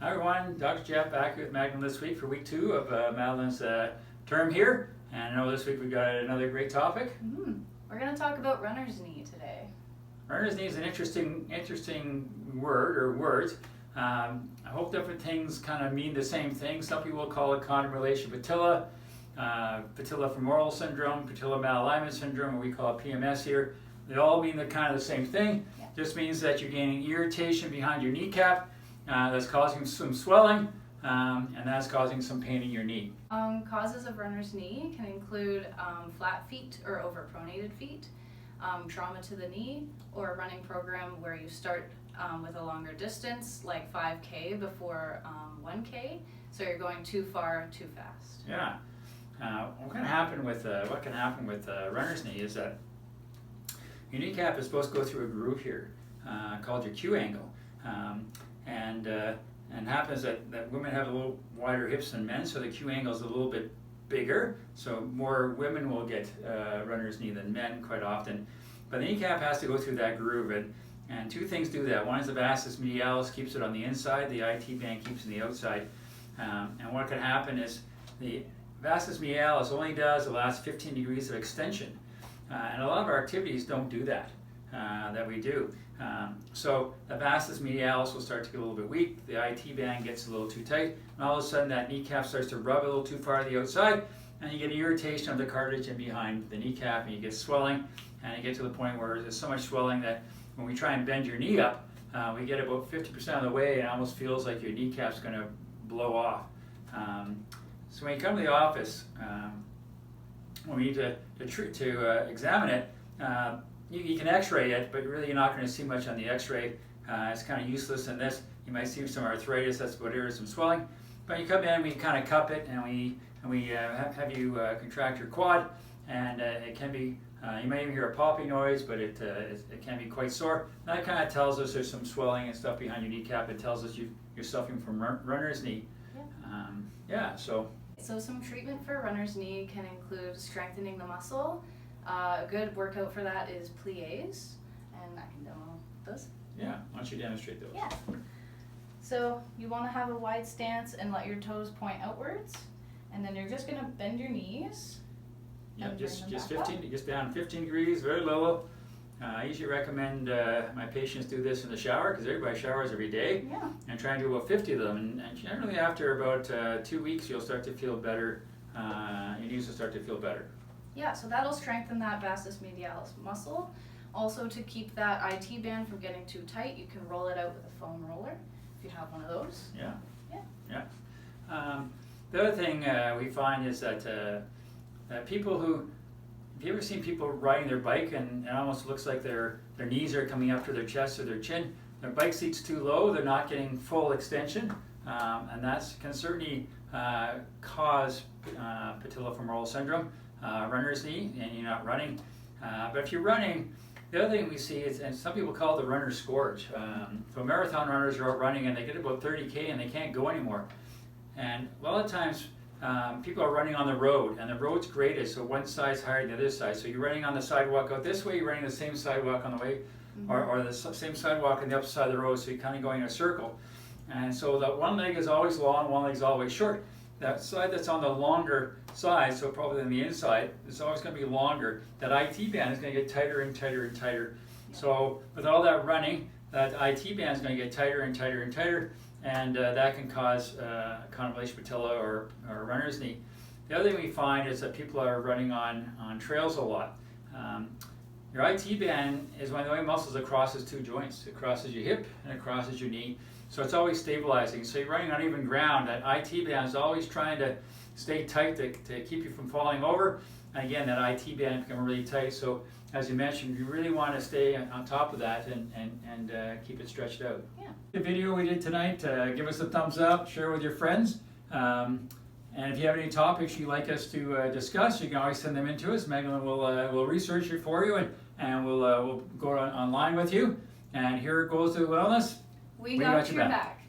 Hi everyone, Dr. Jeff back with Madeline this week for week 2 of Madeline's term here. And I know this week we've got another great topic. We're going to talk about runner's knee today. Runner's knee is an interesting word or words. I hope different things kind of mean the same thing. Some people call it condylation patella, patellofemoral syndrome, patella malalignment syndrome, or we call it PMS here. They all mean the kind of the same thing. Yeah. Just means that you're gaining irritation behind your kneecap. That's causing some swelling, and that's causing some pain in your knee. Causes of runner's knee can include flat feet or overpronated feet, trauma to the knee, or a running program where you start with a longer distance, like 5K before 1K, so you're going too far too fast. Yeah. What can happen with runner's knee is that your kneecap is supposed to go through a groove here called your Q angle. And happens that women have a little wider hips than men, so the Q angle is a little bit bigger, so more women will get runner's knee than men quite often. But the kneecap has to go through that groove, and two things do that. One is the vastus medialis keeps it on the inside, the IT band keeps it on the outside. And what can happen is the vastus medialis only does the last 15 degrees of extension. And a lot of our activities don't do that, that we do. So the vastus medialis will start to get a little bit weak, the IT band gets a little too tight, and all of a sudden that kneecap starts to rub a little too far to the outside, and you get irritation of the cartilage in behind the kneecap, and you get swelling, and you get to the point where there's so much swelling that when we try and bend your knee up, we get about 50% of the way, and it almost feels like your kneecap's going to blow off. So when you come to the office, when we need to examine it, you can x-ray it, but really you're not going to see much on the x-ray. It's kind of useless in this. You might see some arthritis, that's about it, or some swelling. But you come in, we kind of cup it, and we have you contract your quad, and it can be, you might even hear a popping noise, but it can be quite sore. And that kind of tells us there's some swelling and stuff behind your kneecap. It tells us you're suffering from runner's knee. So some treatment for runner's knee can include strengthening the muscle. A good workout for that is plies, and I can demo those. Yeah, why don't you demonstrate those? Yeah. So you want to have a wide stance and let your toes point outwards, and then you're just going to bend your knees. Yeah, and just bring them back 15, just down 15 degrees, very low. I usually recommend my patients do this in the shower because everybody showers every day, Yeah. and try and do about 50 of them. And generally after about 2 weeks, you'll start to feel better. Your knees will start to feel better. Yeah, so that'll strengthen that vastus medialis muscle. Also, to keep that IT band from getting too tight, you can roll it out with a foam roller if you have one of those. Yeah. Yeah. The other thing we find is that people who, have you ever seen people riding their bike and it almost looks like their knees are coming up to their chest or their chin? Their bike seat's too low, they're not getting full extension, and that can certainly cause patellofemoral syndrome, runner's knee, and you're not running. But if you're running, the other thing we see is, and some people call it the runner's scourge. So marathon runners are out running and they get about 30K and they can't go anymore. And a lot of times people are running on the road, and the road's graded, so one side's higher than the other side. So you're running on the sidewalk out this way, you're running the same sidewalk on the way, or the same sidewalk on the other side of the road, so you're kind of going in a circle. And so that one leg is always long, one leg's always short. That side that's on the longer side, so probably on the inside, is always going to be longer. That IT band is going to get tighter and tighter and tighter. Yeah. So with all that running, that IT band is going to get tighter and tighter and tighter, and that can cause condylation patella or runner's knee. The other thing we find is that people are running on trails a lot. Your IT band is one of the only muscles that crosses two joints. It crosses your hip and it crosses your knee. So it's always stabilizing. So you're running on even ground. That IT band is always trying to stay tight to keep you from falling over. And again, that IT band becomes really tight. So as you mentioned, you really want to stay on top of that and keep it stretched out. Yeah. The video we did tonight, give us a thumbs up, share with your friends. And if you have any topics you'd like us to discuss, you can always send them in to us. Madeline will research it for you, and we'll go online with you. And here goes to wellness. We got your back.